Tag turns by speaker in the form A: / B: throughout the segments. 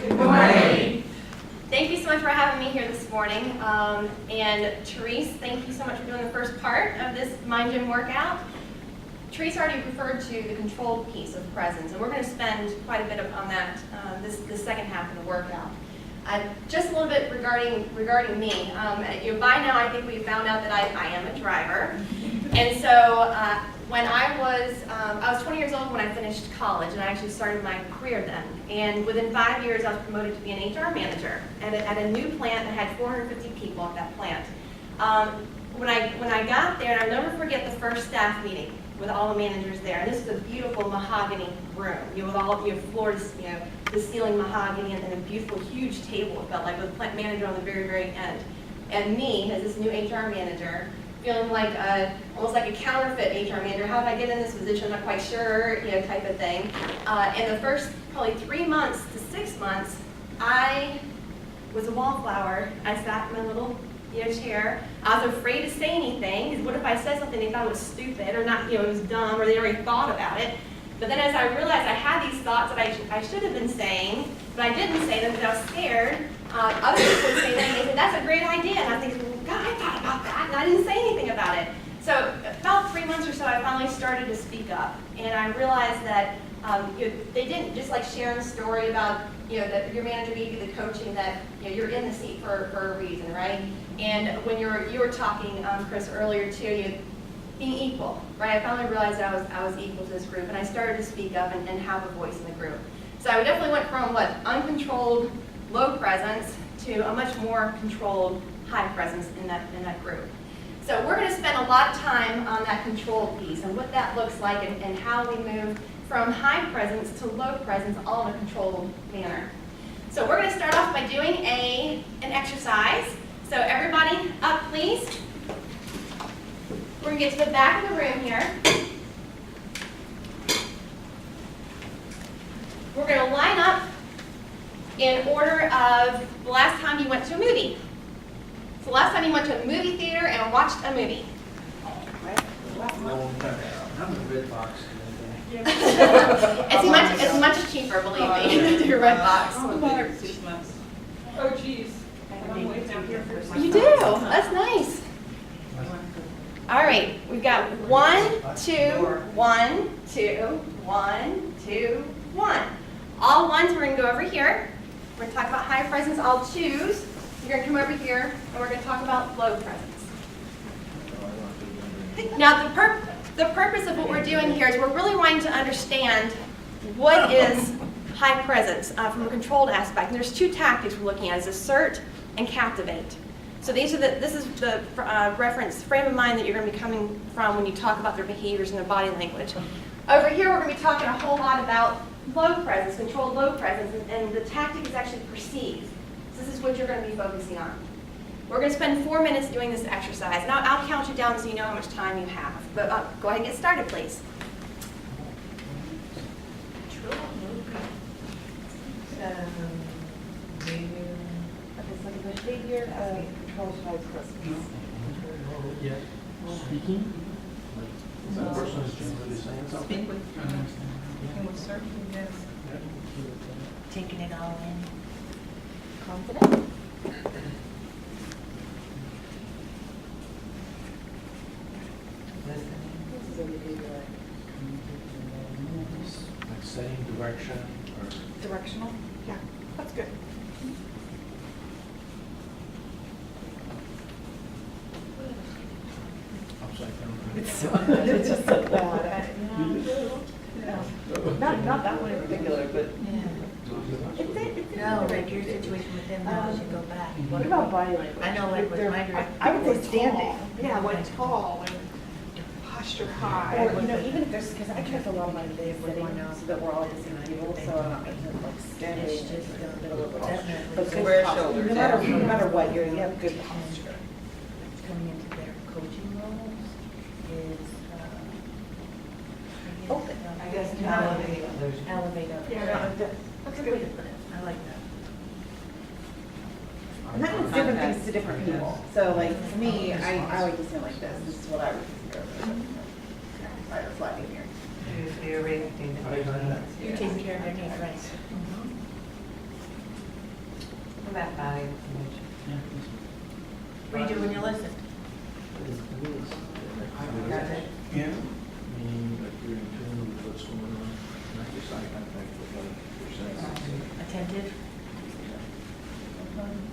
A: Good morning.
B: Thank you so much for having me here this morning. And Therese, thank you so much for doing the first part of this Mind Gym workout. Therese already referred to the controlled piece of presence, and we're going to spend quite a bit on that this second half of the workout. Just a little bit regarding me. By now, I think we found out that I am a driver, and so when I was 20 years old when I finished college, and I actually started my career then. And within 5 years, I was promoted to be an HR manager at a new plant that had 450 people at that plant. When I got there, and I'll never forget the first staff meeting with all the managers there. And this is a beautiful mahogany room, with all of your floors, the ceiling mahogany, and then a beautiful, huge table. It felt like with the plant manager on the very, very end, and me as this new HR manager, feeling like almost like a counterfeit HR manager. How did I get in this position? I'm not quite sure, type of thing. And the first probably 3 months to 6 months, I was a wallflower. I sat in my little chair. I was afraid to say anything, because what if I said something they thought it was stupid or not, it was dumb, or they already thought about it. But then as I realized I had these thoughts that I should have been saying, but I didn't say them because I was scared, other people would say them, and they said, that's a great idea. And I think, well, God, I thought about that, and I didn't say anything about it. So about 3 months or so, I finally started to speak up. And I realized that they didn't just like share a story about, that your manager gave you the coaching, that you're in the seat for a reason, right? And when you were talking, Chris, earlier too, being equal, right? I finally realized I was equal to this group, and I started to speak up and have a voice in the group. So I definitely went from uncontrolled, low presence to a much more controlled, high presence in that group. So we're going to spend a lot of time on that control piece and what that looks like and how we move from high presence to low presence, all in a controlled manner. So we're going to start off by doing an exercise. So everybody up, please. We're going to get to the back of the room here. We're going to line up in order of the last time you went to a movie. So last time you went to a movie theater and watched a movie.
C: I'm a red box.
B: It's much cheaper, believe me, to do red box.
A: About 6 months. Oh, geez. I'm way down here for
B: You do. That's nice. All right, we've got 1, 2, 1, 2, 1, 2, 1. All ones, we're going to go over here. We're going to talk about high presence. All twos, you're going to come over here, and we're going to talk about low presence. Now, the purpose of what we're doing here is we're really wanting to understand what is high presence from a controlled aspect. And there's 2 tactics we're looking at, is assert and captivate. So this is the reference frame of mind that you're going to be coming from when you talk about their behaviors and their body language. Over here, we're going to be talking a whole lot about low presence, controlled low presence, and the tactic is actually perceive. So this is what you're going to be focusing on. We're going to spend 4 minutes doing this exercise. And I'll count you down so you know how much time you have. But go ahead and get started, please.
D: Behavior controls high presence.
C: Yeah. Speaking? That person is generally saying something?
A: Speak with certainty,
D: Taking it all in. Confident. This is a behavior
C: Like setting direction or...
D: directional. Yeah, that's good.
C: Upside down.
D: It's just so bad. Not that one in particular, but.
E: No, like your situation with them now as you go back.
D: What about body language?
E: I know, like with my direct.
D: I would say standing.
A: Yeah, when tall and posture high.
D: Or, even if there's, because I check a lot of my days sitting so that we're all at the same table, so I'm not making like standing.
E: It's just a little bit definitely.
D: But good
A: Square
D: posture.
A: shoulders,
D: No matter what, you have good posture.
E: Coming into their coaching roles is
D: Open.
E: I guess elevate up.
D: Yeah,
E: That's a good way to put it. I like that.
D: And that means different things to different people. So like, for me, I like to stand like this. This is what I would consider. Right, reflecting here.
E: You're taking care of their needs, right?
C: Yeah, please.
E: What do you do when you listen? That's it?
C: Yeah. Meaning like you're in tune with what's going on, not just eye contact, but like your senses.
E: Attentive?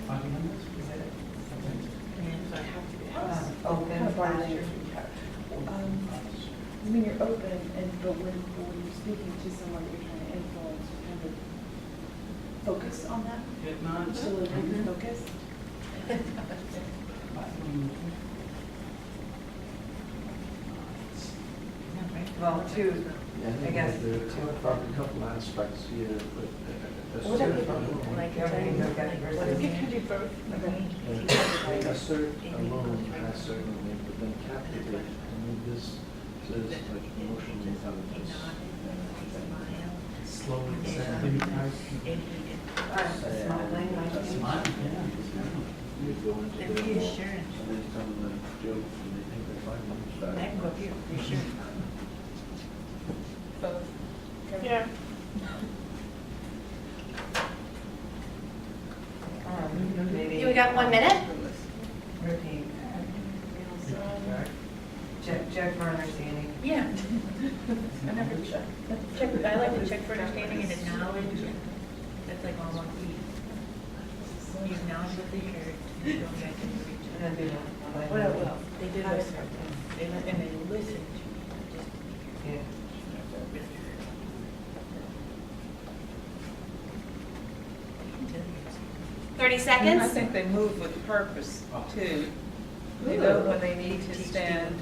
C: 5 minutes, is that it?
E: Open,
D: Kind of body
E: flash.
D: language. I mean, you're open, but when you're speaking to someone that you're trying to influence, you kind of focus on that. Still remain focused.
E: Well, two,
C: Yeah,
E: I guess.
C: there are probably a couple aspects here, but.
D: What are
E: like, everything look at it versus.
A: You can do both.
C: Assert alone has certainly, but then captivate, I mean, this says like emotional intelligence. Slowly, maybe guys.
E: Smiling, like.
C: Smile, yeah. You go into
E: They're
C: their world,
E: reassuring.
C: and then tell them a joke, and they think they're fine, and
E: I can go here, for sure.
D: Both.
A: Yeah.
E: Maybe.
B: We got 1 minute?
E: Repeat. Check for understanding.
F: Yeah. I never check. I like to check for understanding and acknowledge. That's like all one piece. You acknowledge what they heard, you go back and reach
E: And then
F: out.
E: do that.
F: Well, they did listen. And they listened to me, just
E: Yeah.
F: really heard. I can tell you.
B: 30
G: I
B: seconds?
G: think they move with purpose too. They know when they need to stand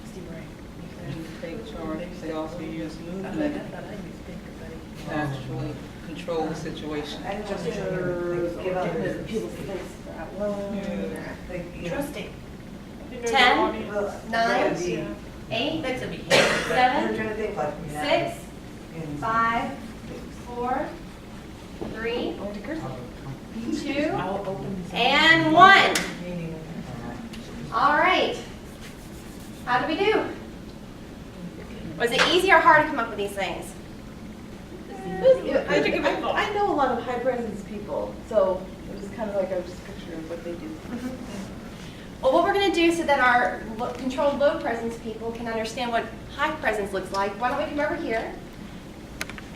F: Steve Ray.
G: and take charge. They also use
F: I
G: movement
F: thought I was think
G: to
F: about it.
G: actually control the situation.
E: I just give up
D: Give
E: the
D: people space for out loud.
F: Trusting.
A: You know your
B: 10,
A: audience.
B: 9,
F: Yeah.
B: 8,
F: That's a behavior.
B: 7,
E: trying to think like.
B: 6, 5, 4, 3, 2,
F: I'll open this.
B: and 1. All right. How did we do? Was it easy or hard to come up with these things?
D: I know a lot of high presence people, so it was kind of like I was just picturing what they do.
B: Well, what we're going to do so that our controlled low presence people can understand what high presence looks like, why don't we come over here?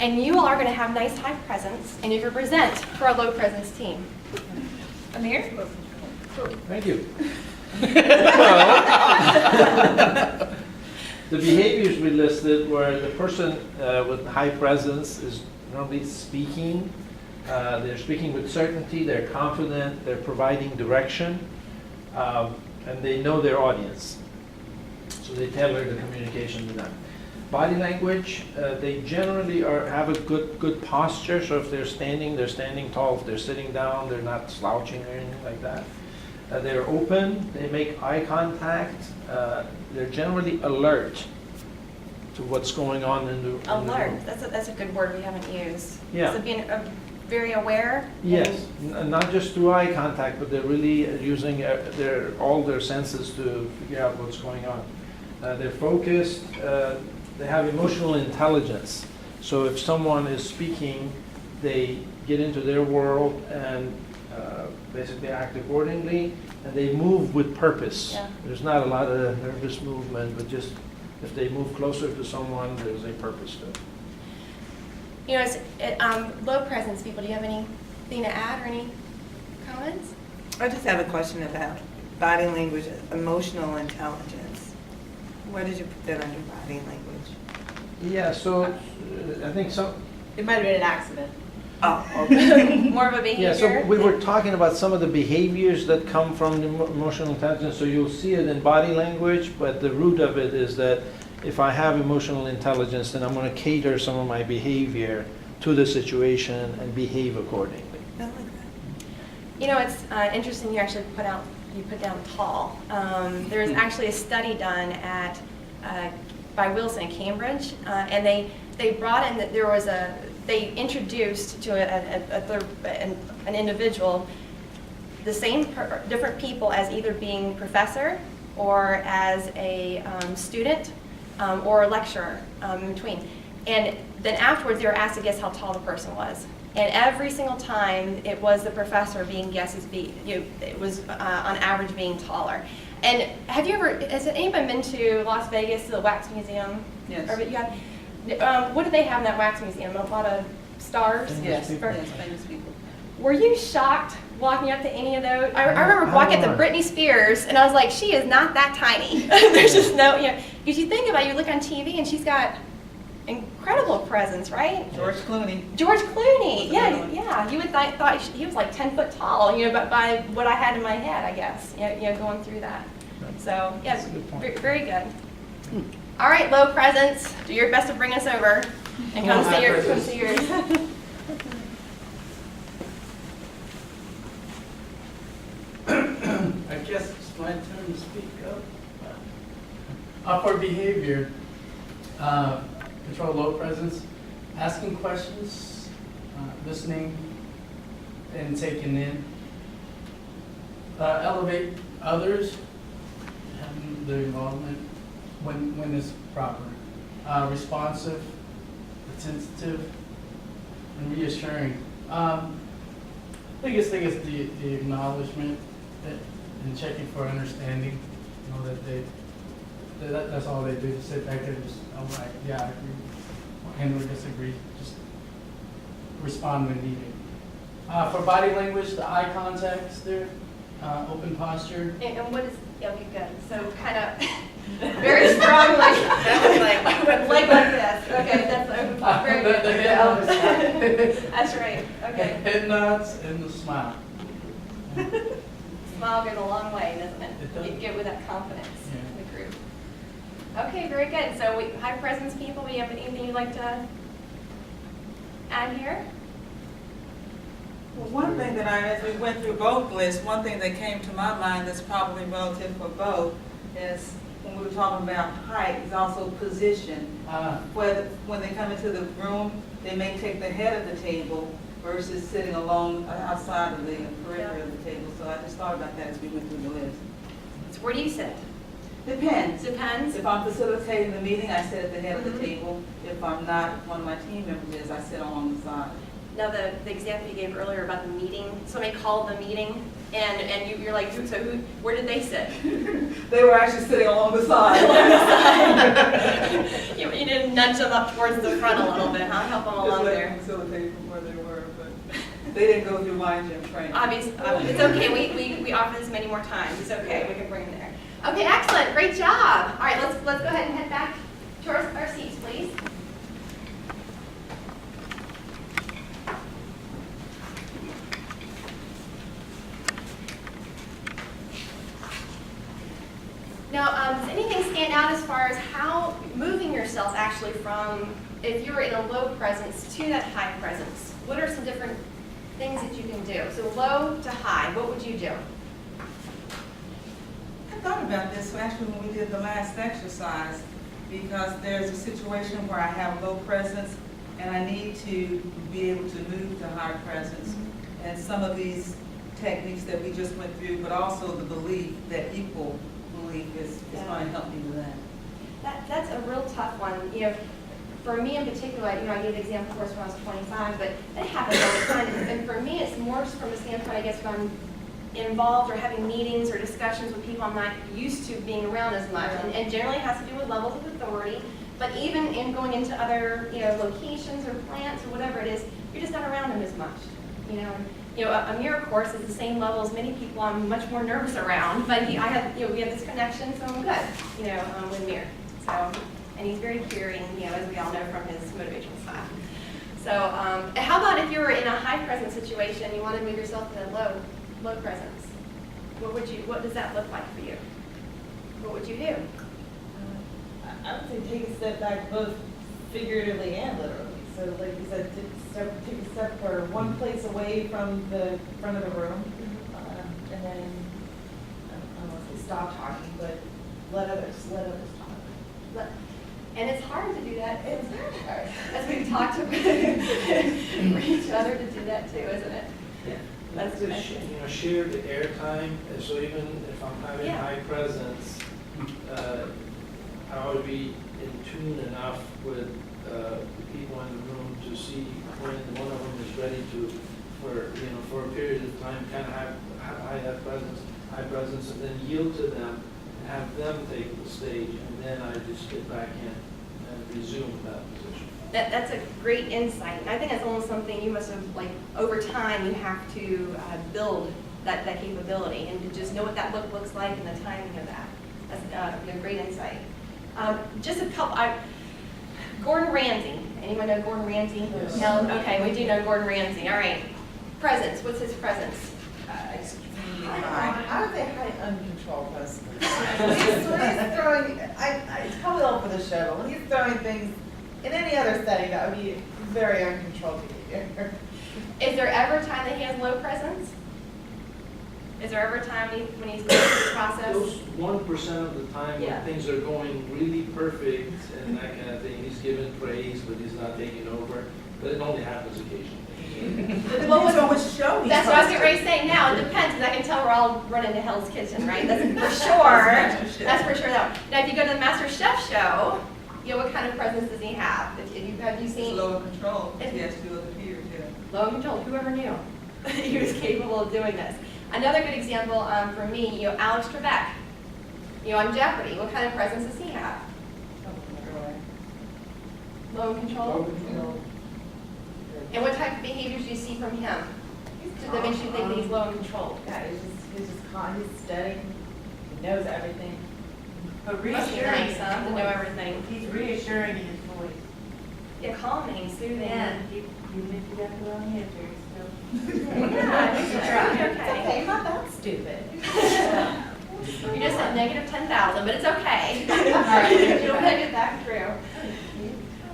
B: And you all are going to have nice high presence, and you can present for our low presence team. I'm here.
H: Thank you. The behaviors we listed were the person with high presence is normally speaking. They're speaking with certainty, they're confident, they're providing direction, and they know their audience. So they tailor the communication to them. Body language, they generally have a good posture. So if they're standing tall. If they're sitting down, they're not slouching or anything like that. They're open, they make eye contact, they're generally alert to what's going on in the room.
B: Alert. That's a good word we haven't used.
H: Yeah.
B: So being very aware.
H: Yes, not just through eye contact, but they're really using all their senses to figure out what's going on. They're focused, they have emotional intelligence. So if someone is speaking, they get into their world and basically act accordingly, and they move with purpose.
B: Yeah.
H: There's not a lot of nervous movement, but just if they move closer to someone, there's a purpose to it.
B: You know, low presence people, do you have anything to add or any comments?
E: I just have a question about body language, emotional intelligence. Where did you put that under body language?
H: Yeah, so I think some.
D: It might have been an accident.
E: Oh, okay.
B: More of a behavior?
H: Yeah, so we were talking about some of the behaviors that come from the emotional intelligence, so you'll see it in body language, but the root of it is that if I have emotional intelligence, then I'm going to cater some of my behavior to the situation and behave accordingly.
E: I like that.
B: You know, it's interesting you actually put down tall. There's actually a study done by Wilson in Cambridge, and they brought in that they introduced to an individual the same different people as either being professor or as a student or a lecturer in between. And then afterwards, they were asked to guess how tall the person was. And every single time, it was the professor being guessed as it was on average being taller. And has anybody been to Las Vegas, to the Wax Museum?
G: Yes.
B: Or, what do they have in that Wax Museum? A lot of stars?
G: Yes,
B: Or-
G: yes, famous people.
B: Were you shocked walking up to any of those? I remember walking up to Britney Spears, and I was like, she is not that tiny. There's just no, because you think about it, you look on TV, and she's got incredible presence, right?
G: George Clooney.
B: George Clooney,
G: That's another one.
B: yeah. You would thought he was like 10 foot tall, but by what I had in my head, I guess, going through that. So, yeah,
H: That's a good point.
B: very good. All right, low presence, do your best to bring us over and come see yours.
I: I guess it's my turn to speak up. For behavior, control low presence, asking questions, listening and taking in, elevate others, having their involvement when it's proper, responsive, attentive, and reassuring. Biggest thing is the acknowledgement and checking for understanding. That's all they do. Just sit back there and just, all right, yeah, I agree, and or disagree. Just respond when needed. For body language, the eye contact's there, open posture.
B: And what is, okay, good. So kind of very strongly.
G: That was like-
B: Leg like this. Okay, that's open posture. Very good.
I: The head
B: That's right. Okay.
I: Head nods and the smile.
B: Smile goes a long way, doesn't it?
I: It does.
B: You get with that confidence
I: Yeah.
B: in the group. Okay, very good. So high presence people, we have anything you'd like to add here?
J: Well, one thing that as we went through both lists, one thing that came to my mind that's probably relative for both is when we were talking about height, is also position. Whether when they come into the room, they may take the head of the table versus sitting along outside of the periphery of the table. So I just thought about that as we went through the list.
B: So where do you sit?
J: Depends.
B: Depends.
J: If I'm facilitating the meeting, I sit at the head of the table. If I'm not, one of my team members is, I sit along the side.
B: Now, the example you gave earlier about the meeting, somebody called the meeting, and you're like, where did they sit?
J: They were actually sitting along the side.
B: You didn't nudge them up towards the front a little bit, huh? Help them along
J: Just let
B: there.
J: them facilitate from where they were, but they didn't go through wine gym training.
B: Obviously, it's okay. We offer this many more times. It's okay. We can bring them there. Okay, excellent. Great job. All right, let's go ahead and head back to our seats, please. Now, does anything stand out as far as how moving yourself actually from, if you were in a low presence to that high presence? What are some different things that you can do? So low to high, what would you do?
J: I thought about this actually when we did the last exercise, because there's a situation where I have low presence and I need to be able to move to high presence. And some of these techniques that we just went through, but also the belief, that equal belief is going to help me with that.
B: That's a real tough one. For me in particular, I gave the example, of course, when I was 25, but that happens all the time. And for me, it's more from a standpoint, I guess, when I'm involved or having meetings or discussions with people I'm not used to being around as much. And generally it has to do with levels of authority. But even in going into other, locations or plants or whatever it is, you're just not around them as much. A mirror course is the same level as many people I'm much more nervous around, but we have this connection, so I'm good, with Mir. So, and he's very caring, as we all know from his motivational style. So, how about if you were in a high presence situation, you wanted to move yourself to low presence? What does that look like for you? What would you do?
D: I would say take a step back, both figuratively and literally. So like you said, take a step for one place away from the front of the room, and then, I don't want to say stop talking, but let others talk.
B: And it's hard to do that. It's very hard. As we've talked to for each other to do that too, isn't it?
H: Yeah.
B: That's
H: Just, share the airtime, so even if I'm having
B: Yeah.
H: high presence, I would be in tune enough with the people in the room to see when one of them is ready to, for a period of time, kind of have high presence, and then yield to them, and have them take the stage, and then I just get back in and resume that position.
B: That's a great insight. And I think that's almost something you must have, like, over time, you have to build that capability and to just know what that look looks like and the timing of that. That's a great insight. Just a couple, Gordon Ramsay. Anyone know Gordon Ramsay?
H: Yes.
B: No? Okay, we do know Gordon Ramsay. All right. Presence. What's his presence?
D: I would say high uncontrolled presence. When he's throwing, it's probably all for the show, but when he's throwing things in any other setting, that would be very uncontrolled behavior.
B: Is there ever a time that he has low presence? Is there ever a time when he's going through the process?
H: Those 1% of the time
B: Yeah.
H: when things are going really perfect and that kind of thing, he's given praise, but he's not taking over. But it only happens occasionally.
B: Well,
J: So which show he's
B: that's what I was getting
J: hosting?
B: ready to say now. It depends, because I can tell we're all running to Hell's Kitchen, right? That's for sure. That's for sure. Now, if you go to the Master Chef show, what kind of presence does he have? Have you
J: It's
B: seen?
J: low control, he has to do with the peers, yeah.
B: Low control. Whoever knew he was capable of doing this. Another good example for me, Alex Trebek. On Jeopardy, what kind of presence does he have? Low control. And what type of behaviors do you see from him that makes you think that he's low in control?
D: Yeah, he's just calm, he's steady, he knows everything.
F: But
B: Must be nice, huh, to know everything.
F: He's reassuring in his voice.
B: Yeah, calming, soothing.
F: Yeah, even if you got the wrong answer, it's still.
B: Yeah,
D: It's
B: okay.
D: okay, not that stupid.
B: You just said negative 10,000, but it's okay. All right, you'll make it back through.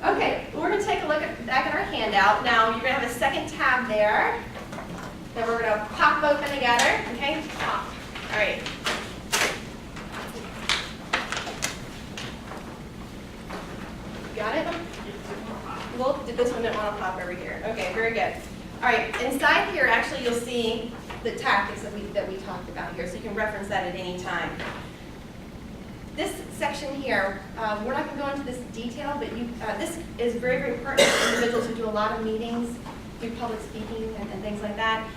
B: Okay, we're going to take a look back at our handout. Now, you're going to have a second tab there that we're going to pop open together. Okay, pop. All right. Got it? Well, this one didn't want to pop over here. Okay, very good. All right, inside here, actually, you'll see the tactics that we talked about here, so you can reference that at any time. This section here, we're not going to go into this detail, but this is very, very pertinent to individuals who do a lot of meetings, do public speaking and things like that.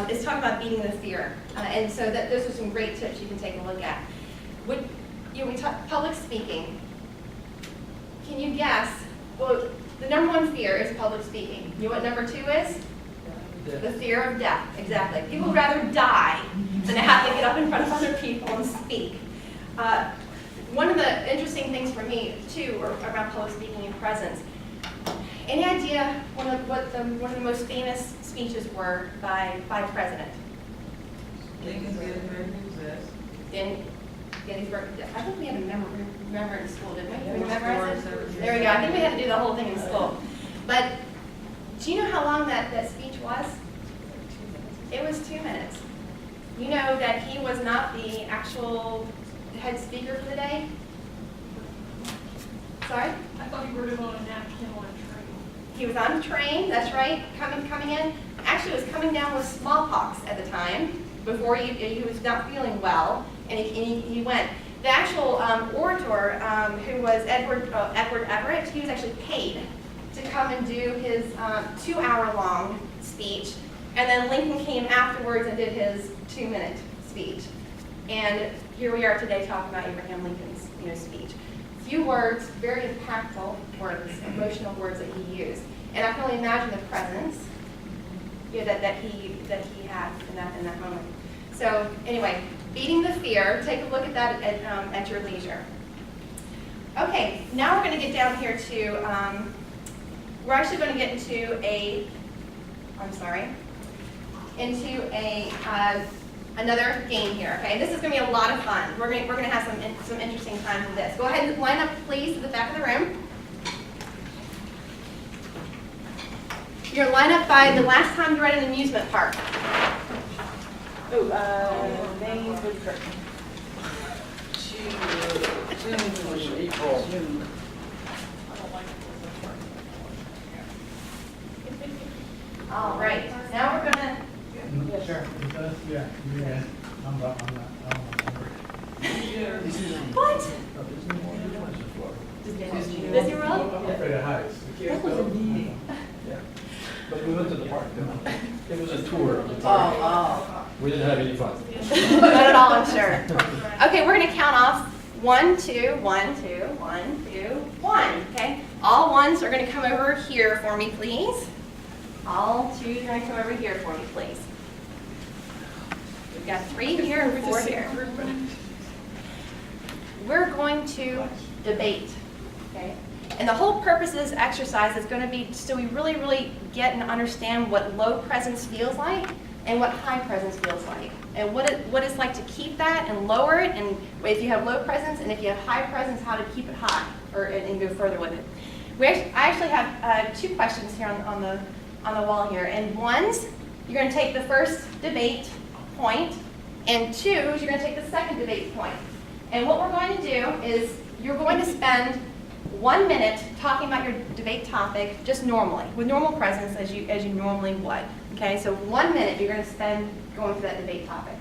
B: It's talking about beating the fear, and so those are some great tips you can take a look at. We talk public speaking. Can you guess? Well, the number one fear is public speaking. You know what number two is? The fear of death, exactly. People would rather die than to have to get up in front of other people and speak. One of the interesting things for me, too, around public speaking and presence, any idea one of the most famous speeches were by president?
J: Lincoln's Gettysburg Address.
B: In Gettysburg. I think we had to remember in school, didn't we? Did we
J: Yeah.
B: memorize it? There we go. I think we had to do the whole thing in school. But do you know how long that speech was? It was 2 minutes. You know that he was not the actual head speaker for the day? Sorry?
A: I thought you were going on a napkin on a train.
B: He was on a train, that's right, coming in. Actually, was coming down with smallpox at the time, before he was not feeling well, and he went. The actual orator, who was Edward Everett, he was actually paid to come and do his 2-hour-long speech, and then Lincoln came afterwards and did his 2-minute speech. And here we are today talking about Abraham Lincoln's speech. Few words, very impactful words, emotional words that he used. And I can only imagine the presence that he had in that moment. So anyway, beating the fear, take a look at that at your leisure. Okay, now we're going to get down here to, we're actually going to get into another game here, okay? This is going to be a lot of fun. We're going to have some interesting times with this. Go ahead and line up, please, to the back of the room. You're going to line up by the last time you were at an amusement park.
D: Name was
C: April.
B: All right, now we're going to...
I: Yeah, sure. It does, yeah, you're good. I'm not.
B: What?
C: Oh, there's no more. Which one's it for?
B: Disney World?
I: I'm afraid of heights. The kids
D: That was a
I: go.
D: meeting.
H: Yeah. But we went to the park, didn't we? It was a tour of the
G: Oh,
H: park.
G: oh.
H: We didn't have any fun.
B: Not at all, I'm sure. Okay, we're gonna count off 1, 2, 1, 2, 1, 2, 1, okay? All ones are gonna come over here for me, please. All twos are gonna come over here for me, please. We've got 3 here and 4 here. We're going to debate, okay? And the whole purpose of this exercise is going to be so we really, really get and understand what low presence feels like and what high presence feels like. And what it's like to keep that and lower it, and if you have low presence, and if you have high presence, how to keep it high and go further with it. I actually have 2 questions here on the wall here. And ones, you're going to take the first debate point, and 2s, you're going to take the second debate point. And what we're going to do is you're going to spend 1 minute talking about your debate topic just normally, with normal presence as you normally would. Okay, so 1 minute you're going to spend going through that debate topic.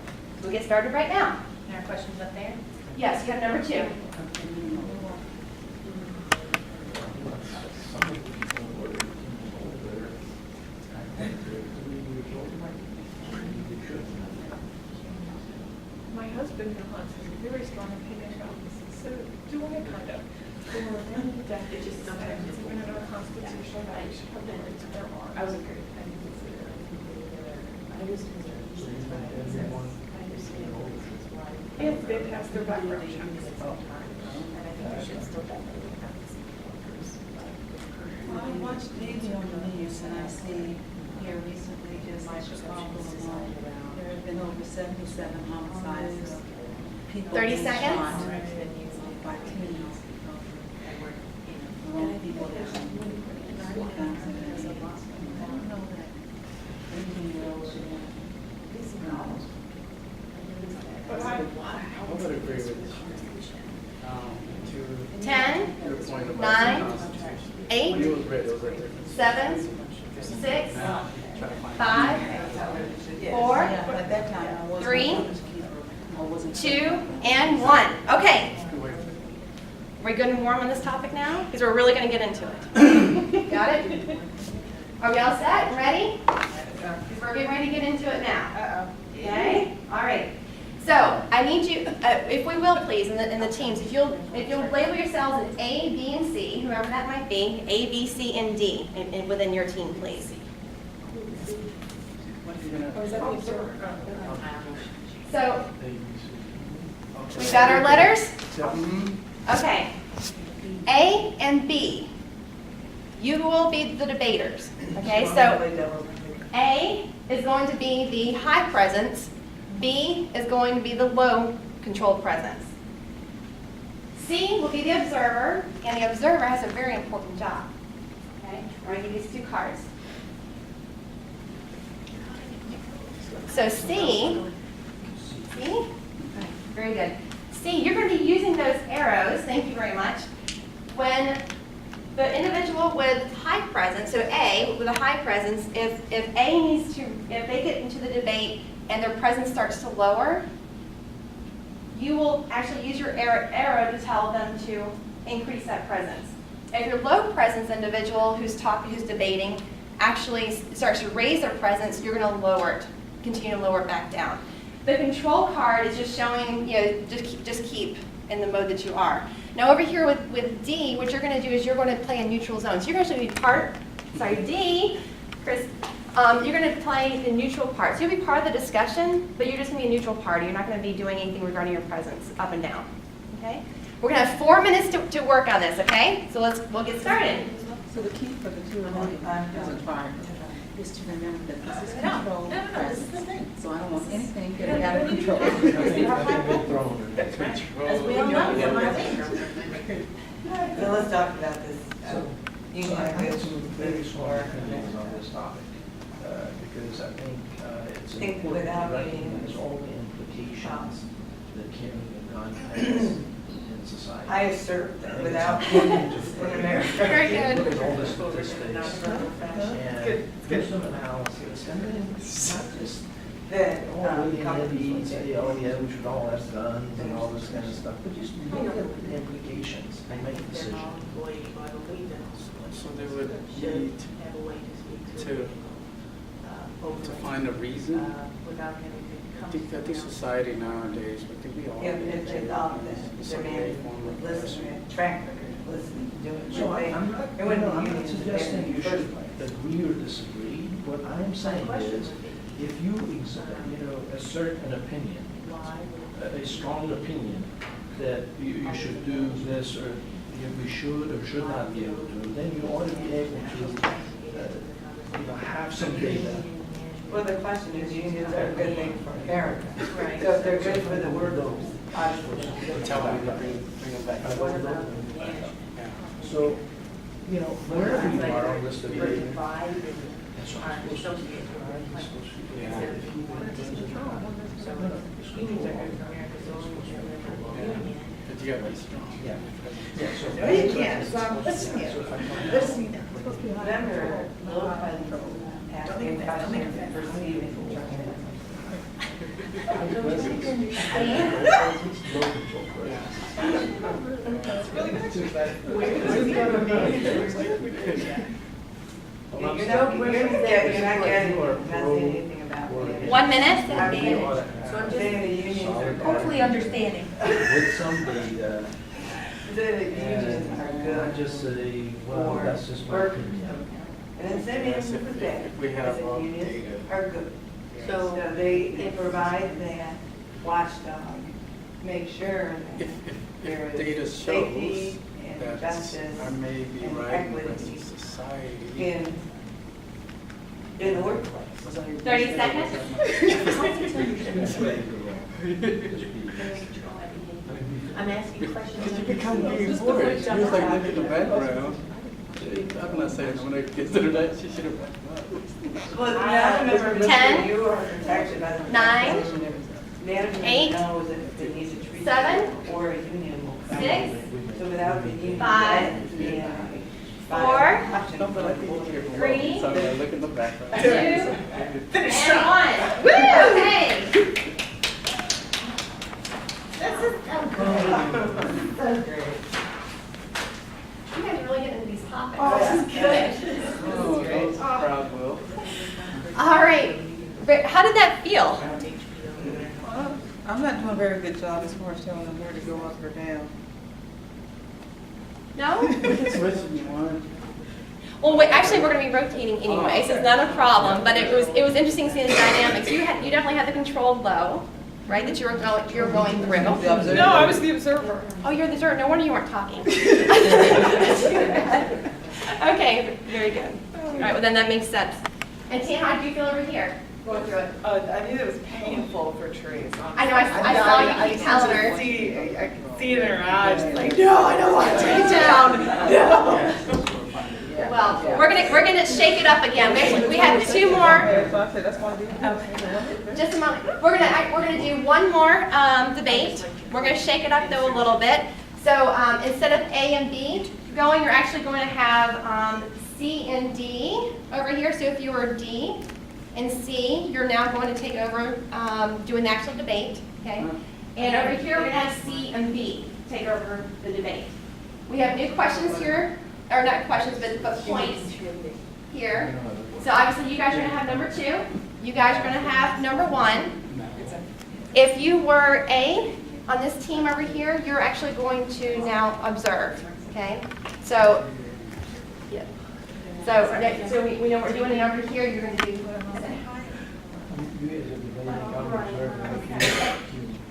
B: We'll get started right now.
F: There are questions up there?
B: Yes, you have number 2.
A: My husband has a very strong opinion about this, so do I kind of. For them, that it just sometimes, even in our constitutional values, there are. I was a great, I didn't consider it. I just consider it. If they pass their background checks.
J: Well, I watched Daisy on the news and I see here recently just like Chicago alone, there have been over 77 homicides of people
B: 30
J: being
B: seconds.
J: shot by teens. And people that have guns and there's a lot. I don't know that anything else should have.
A: But I
C: would agree with you.
B: 10,
C: Your point about
B: 9,
C: the Constitution.
B: 8,
C: It was great, it was right there.
B: 7, 6, 5,
J: Yeah,
B: 4,
J: at that time, I wasn't.
B: 3,
J: I wasn't.
B: 2, and 1. Okay. We're good and warm on this topic now? Because we're really going to get into it. Got it? Are we all set? Ready? Because we're getting ready to get into it now. Okay? All right. So I need you, if we will please, in the teams, if you'll label yourselves as A, B, and C, whoever that might be, A, B, C, and D within your team, please. So we've got our letters. Okay. A and B. You will be the debaters. Okay, so A is going to be the high presence. B is going to be the low controlled presence. C will be the observer, and the observer has a very important job. Okay, we're going to give these 2 cards. So C, very good. C, you're going to be using those arrows, thank you very much, when the individual with high presence, so A, with a high presence, if they get into the debate and their presence starts to lower, you will actually use your arrow to tell them to increase that presence. If your low presence individual who's debating actually starts to raise their presence, you're going to lower it, continue to lower it back down. The control card is just showing, just keep in the mode that you are. Now over here with D, what you're going to do is you're going to play a neutral zone. So you're going to be D, Chris, you're going to play the neutral part. So you'll be part of the discussion, but you're just going to be a neutral party. You're not going to be doing anything regarding your presence up and down. Okay? We're going to have 4 minutes to work on this, okay? So we'll get started.
J: So the key for the 2 isn't fire is to remember that this is controlled presence. So I don't want anything getting out of control.
D: As we all know,
E: So let's talk about this.
C: So I have some very strong opinions on this topic, because I think it's
E: Think
C: important to
E: without being-
C: recognize all the implications that carrying a gun has in society.
E: I assert that without
C: Very
E: in America.
B: Very good.
C: Look at all the statistics and do some analysis, and then not just
E: that
C: Already
E: come to
C: and
E: me.
C: say, oh yeah, we should all have guns and all this kind of stuff, but just look at the implications and make a decision.
K: So they would need to find a reason. I think society nowadays, I think we all.
E: It's all this, demand, listening, track record, listening, doing.
C: So I'm not,
E: It wouldn't
C: I'm
E: be
C: not
E: used
C: suggesting
E: in
C: you
E: the
C: should
E: first place.
C: agree or disagree. What I am saying is, if you, assert an opinion, a strong opinion, that you should do this, or we should or should not be able to, then you ought to be able to, have some data.
E: Well, the question is, unions are a good thing for America.
F: Right.
E: So if they're good for the workers, obviously.
K: Tell them to bring them back.
C: So, wherever you are on this debate, that's what I'm supposed to do.
K: Yeah. But you gotta be strong.
C: Yeah. Yeah, so.
E: No, you can't, so I'm listening. Listening now. Remember, Lord President asking questions for Stephen. You're not getting anything about it.
B: 1 minute?
E: So I'm saying the unions are.
F: Hopefully understanding.
C: With some data,
E: The unions are
C: and
E: good.
C: not just say, well, that's just my opinion.
E: And then same answer for that.
K: If we have
E: I said
K: all
E: unions
K: data.
E: are good.
F: So
E: So they provide that watchdog, make sure
K: If,
E: that
K: if,
E: there
K: if
E: is
K: data
E: safety
K: shows
E: and
K: that
E: justice
K: I may be
E: and
K: right in the rest
E: equity
K: of society.
E: in the workplace.
B: 30 seconds?
F: I'm asking questions.
K: You become very bored. She was like, look at the background. I'm not saying when it gets to that, she should have backed up.
E: Well, I remember,
B: 10,
E: you are protected by the.
B: 9,
E: Management
B: 8,
E: knows if it needs a treat.
B: 7,
E: Or a union will come.
B: 6,
E: So without the union.
B: 5,
E: yeah.
B: 4,
K: No, but I think you hear from
B: 3,
K: So I'm gonna look in the background.
B: 2, and 1. Woo! Okay. This is
E: So great.
B: You guys are really getting into these topics.
E: Oh,
B: This is good.
K: Oh, that was a proud Will.
B: All right. How did that feel?
G: I'm not doing a very good job as far as telling them where to go up or down.
B: No?
K: We can switch if you want.
B: Well, wait, actually, we're going to be rotating anyway, so it's not a problem. But it was interesting seeing the dynamics. You definitely had the controlled low, right? That you were going through.
G: The observer.
B: No, I was the observer. Oh, you're the observer. No wonder you weren't talking. Okay, very good. All right, well then that makes sense. And Tia, how did you feel over here? Going through it.
A: I knew it was painful for Therese.
B: I know, I saw you keep telling her.
A: I could see it in her eyes, she's like, no, I don't want to take it down, no.
B: Well, we're gonna shake it up again. We have 2 more.
G: So I said, that's one of these.
B: Just a moment. We're gonna do one more debate. We're gonna shake it up though a little bit. So instead of A and B going, you're actually going to have C and D over here. So if you were D and C, you're now going to take over doing the actual debate. Okay. And over here we have C and B take over the debate. We have new questions here, or not questions, but points here. So obviously you guys are going to have number 2. You guys are going to have number 1. If you were A on this team over here, you're actually going to now observe. Okay? So, yeah. So we know what we're doing, and over here you're going to do.
C: You guys are debating, I'm observing.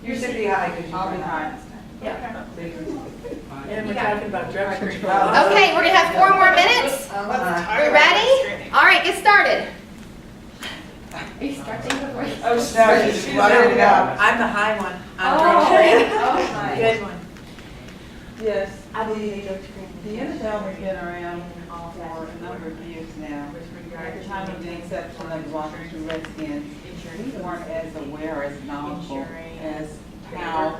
E: You should be high because
G: I'll be high.
B: Yeah.
A: And we're talking about drug control.
B: Okay, we're going to have 4 more minutes. We ready? All right, get started. Are you starting before?
E: Oh, no, she's running it out.
A: I'm the high one.
B: Oh,
A: Good one.
G: Yes, the intel we've been around for a number of years now. At the time of the inception of the Washington Redskins, we weren't as aware, as knowledgeable as how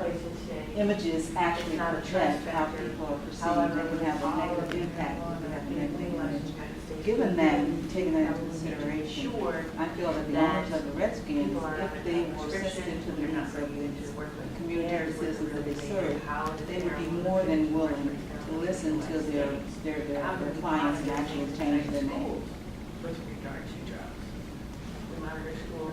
G: images actually affect how people are perceived and can have a negative impact. We have negative image given that, taking that into consideration, I feel that the owners of the Redskins, if they were sensitive to the needs of the community and citizens that they serve, they would be more than willing to listen to their clients and actually change their name.
A: With regard to drugs. We monitor school